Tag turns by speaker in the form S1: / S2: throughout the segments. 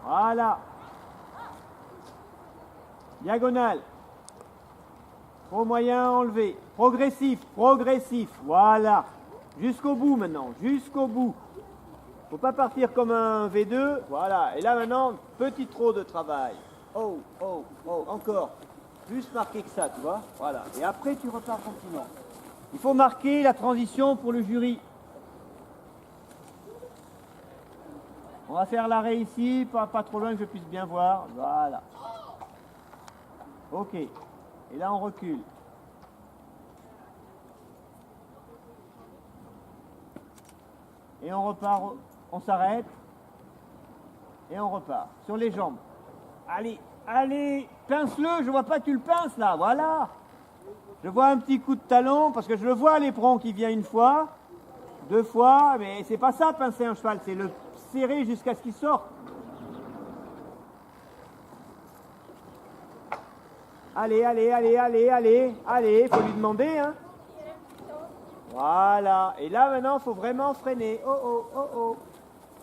S1: Voilà. Diagonale. Trop moyen, enlevé. Progressif, progressif. Voilà. Jusqu'au bout maintenant, jusqu'au bout. Faut pas partir comme un V2. Voilà. Et là maintenant, petit trop de travail. Oh, oh, oh, encore. Plus marqué que ça, tu vois. Voilà. Et après, tu repars tranquillement. Il faut marquer la transition pour le jury. On va faire l'arrêt ici, pas trop loin que je puisse bien voir. Voilà. Ok. Et là, on recule. Et on repart, on s'arrête. Et on repart. Sur les jambes. Allez, allez, pince-le, je vois pas que tu le pinces là, voilà. Je vois un petit coup de talon, parce que je le vois l'éperon qui vient une fois, deux fois, mais c'est pas ça pincer un cheval, c'est le serrer jusqu'à ce qu'il sorte. Allez, allez, allez, allez, allez, allez, faut lui demander, hein. Voilà, et là maintenant, il faut vraiment freiner. Oh, oh, oh, oh.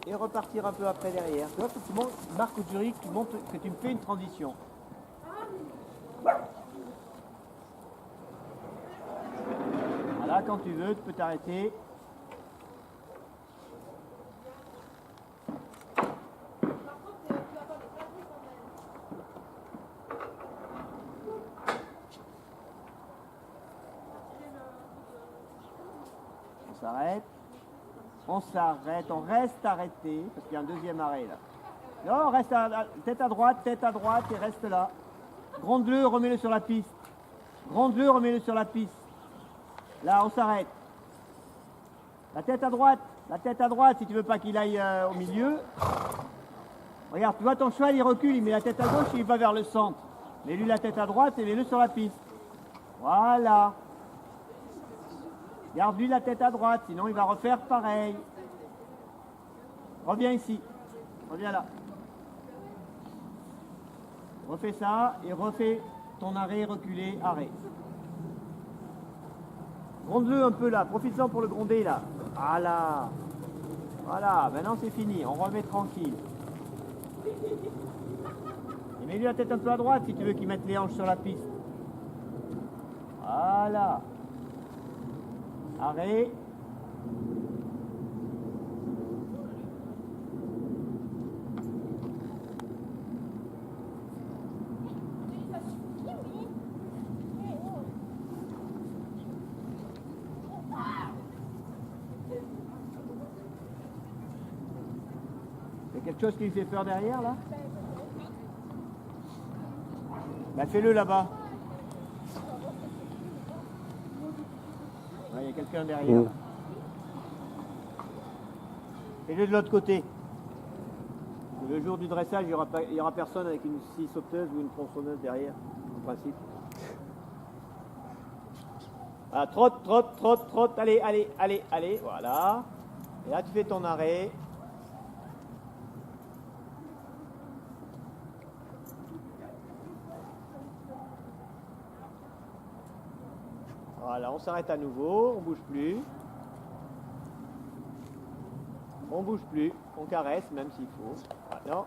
S1: Et repartir un peu après derrière. Tu vois, faut que tu montres, marques au jury que tu montres que tu me fais une transition. Voilà, quand tu veux, tu peux t'arrêter. On s'arrête. On s'arrête, on reste arrêté, parce qu'il y a un deuxième arrêt là. Non, reste tête à droite et reste là. Gronde-le, remets-le sur la piste. Gronde-le, remets-le sur la piste. Là, on s'arrête. La tête à droite, si tu veux pas qu'il aille au milieu. Regarde, tu vois ton cheval, il recule, il met la tête à gauche, il va vers le centre. Mets-lui la tête à droite et mets-le sur la piste. Voilà. Garde-lui la tête à droite, sinon il va refaire pareil. Reviens ici. Reviens là. Refais ça et refais ton arrêt, reculé, arrêt. Gronde-le un peu là, profite-en pour le gronder là. Voilà. Voilà, maintenant c'est fini, on remet tranquille. Et mets-lui la tête un peu à droite si tu veux qu'il mette les hanches sur la piste. Voilà. Arrêt. Il y a quelque chose qui lui fait peur derrière là? Bah fais-le là-bas. Ouais, il y a quelqu'un derrière. Fais-le de l'autre côté. Le jour du dressage, il y aura personne avec une scie sauteuse ou une tronçonneuse derrière, en principe. Voilà, trotte, trotte, trotte, trotte, allez, allez, allez, allez, voilà. Et là, tu fais ton arrêt. Voilà, on s'arrête à nouveau, on bouge plus. On bouge plus, on caresse même s'il faut. Ah, non,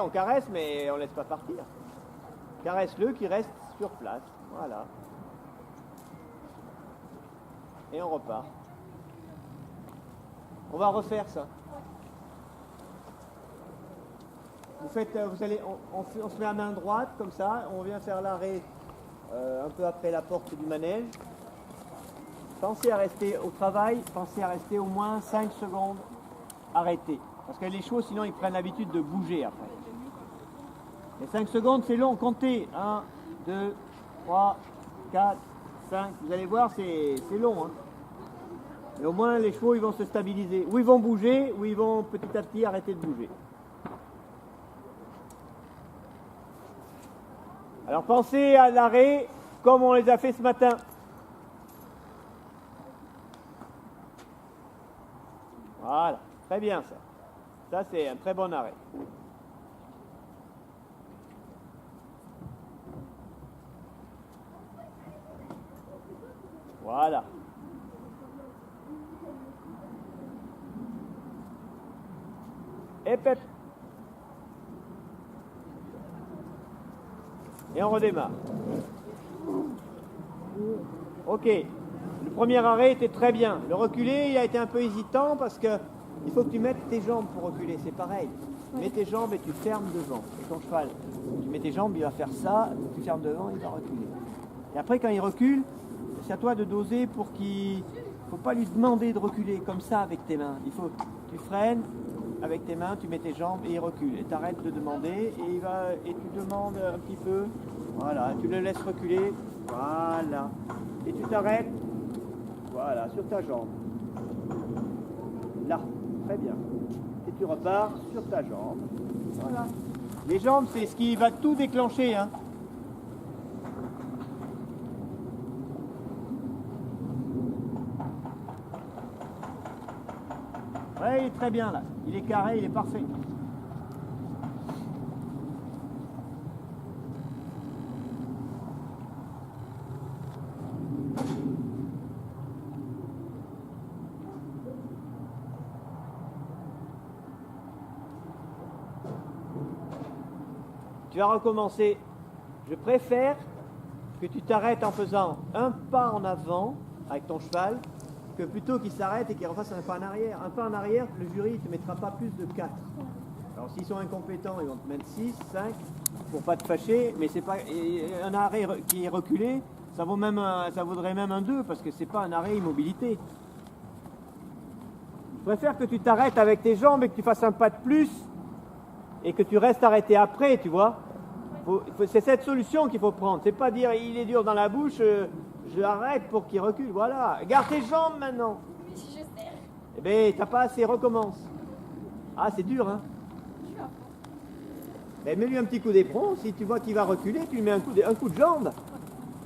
S1: on caresse mais on laisse pas partir. Caresse-le qui reste sur place, voilà. Et on repart. On va refaire ça. Vous allez, on se met à main droite comme ça, on vient faire l'arrêt un peu après la porte du manège. Pensez à rester au travail, pensez à rester au moins 5 secondes arrêté. Parce que les chevaux, sinon, ils prennent l'habitude de bouger après. Les 5 secondes, c'est long. Comptez. 1, 2, 3, 4, 5. Vous allez voir, c'est long. Hein. Mais au moins, les chevaux, ils vont se stabiliser. Ou ils vont bouger, ou ils vont petit à petit arrêter de bouger. Alors, pensez à l'arrêt comme on les a fait ce matin. Voilà. Très bien ça. Ça c'est un très bon arrêt. Voilà. Et pep. Et on redémarre. Ok. Le premier arrêt était très bien. Le reculer, il a été un peu hésitant parce que il faut que tu mettes tes jambes pour reculer. C'est pareil. Tu mets tes jambes et tu fermes devant. Et ton cheval, tu mets tes jambes, il va faire ça. Tu fermes devant, il va reculer. Et après, quand il recule, c'est à toi de doser pour qu'il... Il ne faut pas lui demander de reculer comme ça avec tes mains. Il faut tu freines avec tes mains, tu mets tes jambes et il recule. Et tu arrêtes de demander et tu demandes un petit peu. Voilà, tu le laisses reculer. Voilà. Et tu t'arrêtes. Voilà, sur ta jambe. Là, très bien. Et tu repars sur ta jambe. Voilà. Les jambes, c'est ce qui va tout déclencher, hein. Ouais, il est très bien là. Il est carré, il est parfait. Tu vas recommencer. Je préfère que tu t'arrêtes en faisant un pas en avant avec ton cheval que plutôt qu'il s'arrête et qu'il refasse un pas en arrière. Un pas en arrière, le jury ne te mettra pas plus de 4. Alors s'ils sont incompétents, ils vont te mettre 6, 5 pour pas te fâcher, mais c'est pas un arrêt qui est reculé, ça vaudrait même un 2 parce que c'est pas un arrêt immobilité. Je préfère que tu t'arrêtes avec tes jambes et que tu fasses un pas de plus et que tu restes arrêté après, tu vois. C'est cette solution qu'il faut prendre. C'est pas dire il est dur dans la bouche, je arrête pour qu'il recule. Voilà. Garde tes jambes maintenant.
S2: Mais si je serre.
S1: Eh bien, t'as pas assez, recommence. Ah, c'est dur, hein. Ben, mets-lui un petit coup d'éperon. Si tu vois qu'il va reculer, tu lui mets un coup de jambe.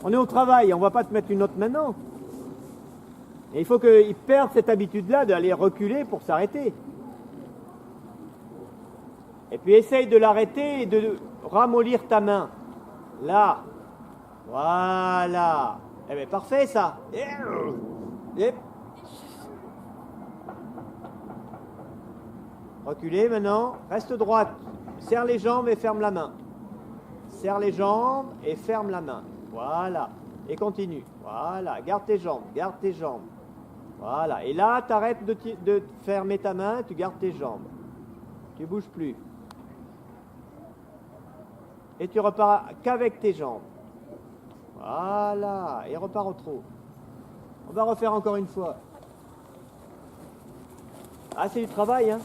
S1: On est au travail, on va pas te mettre une autre maintenant. Et il faut qu'il perde cette habitude-là d'aller reculer pour s'arrêter. Et puis essaye de l'arrêter et de ramollir ta main. Là. Voilà. Eh bien, parfait ça. Yep. Reculez maintenant. Reste droite. Serre les jambes et ferme la main. Serre les jambes et ferme la main. Voilà. Et continue. Voilà. Garde tes jambes. Garde tes jambes. Voilà. Et là, tu arrêtes de fermer ta main. Tu gardes tes jambes. Tu bouges plus. Et tu repars qu'avec tes jambes. Voilà. Et repars au trot. On va refaire encore une fois. Ah, c'est du travail, hein.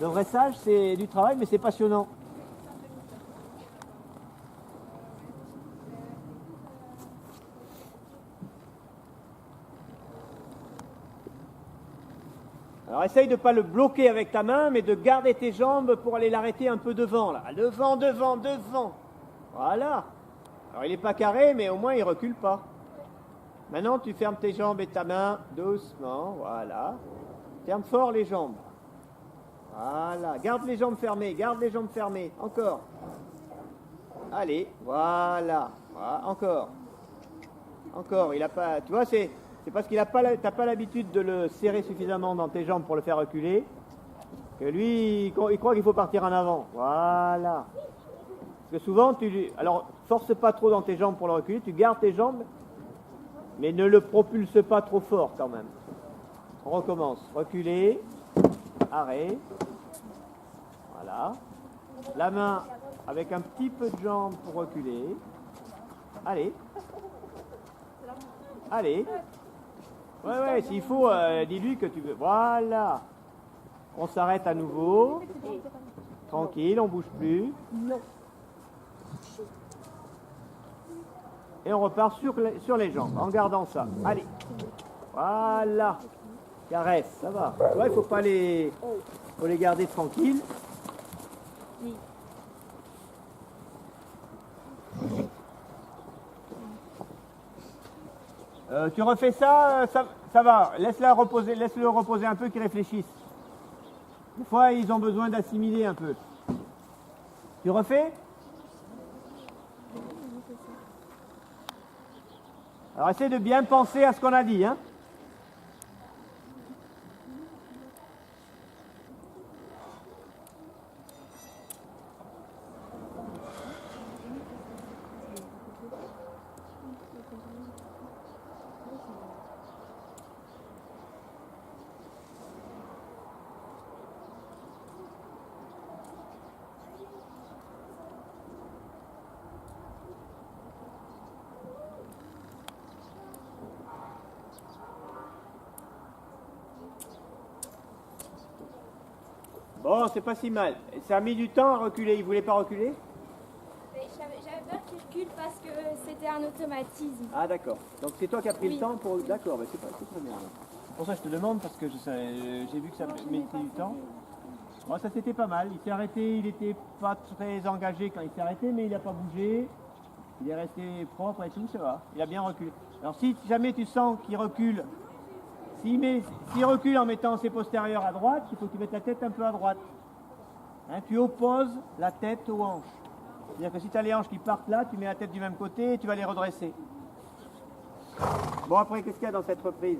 S1: Le dressage, c'est du travail, mais c'est passionnant. Alors, essaye de ne pas le bloquer avec ta main, mais de garder tes jambes pour aller l'arrêter un peu devant, là. Devant, devant, devant. Voilà. Alors, il n'est pas carré, mais au moins, il ne recule pas. Maintenant, tu fermes tes jambes et ta main doucement. Voilà. Ferme fort les jambes. Voilà. Garde les jambes fermées. Garde les jambes fermées. Encore. Allez. Voilà. Voilà. Encore. Encore. Il a pas... Tu vois, c'est parce qu'il a pas... T'as pas l'habitude de le serrer suffisamment dans tes jambes pour le faire reculer que lui, il croit qu'il faut partir en avant. Voilà. Parce que souvent, alors, force pas trop dans tes jambes pour le reculer, tu gardes tes jambes, mais ne le propulse pas trop fort quand même. On recommence. Reculer, arrêt. Voilà. La main avec un petit peu de jambe pour reculer. Allez. Allez. Ouais, s'il faut, dis-lui que tu veux. Voilà. On s'arrête à nouveau. Tranquille, on bouge plus.
S2: Non.
S1: Et on repart sur les jambes, en gardant ça. Allez. Voilà. Caresse, ça va. Ouais, il faut pas faut les garder tranquilles.
S2: Oui.
S1: Tu refais ça, ça va. Laisse-le reposer un peu, qu'ils réfléchissent. Des fois, ils ont besoin d'assimiler un peu. Tu refais? Alors, essaie de bien penser à ce qu'on a dit, hein. Oh, c'est pas si mal. Ça a mis du temps à reculer. Il voulait pas reculer?
S2: J'avais peur qu'il recule parce que c'était un automatisme.
S1: Ah d'accord. Donc c'est toi qui as pris
S2: Oui.
S1: le temps pour... D'accord, bah, c'est très bien. C'est pour ça que je te demande, parce que j'ai vu que ça mettait du temps. Bon, ça c'était pas mal. Il s'est arrêté, il était pas très engagé quand il s'est arrêté, mais il n'a pas bougé. Il est resté propre et tout, ça va. Il a bien reculé. Alors si jamais tu sens qu'il recule, s'il recule en mettant ses postérieurs à droite, il faut que tu mettes la tête un peu à droite. Hein, tu opposes la tête aux hanches. C'est-à-dire que si tu as les hanches qui partent là, tu mets la tête du même côté et tu vas les redresser. Bon, après, qu'est-ce qu'il y a dans cette reprise?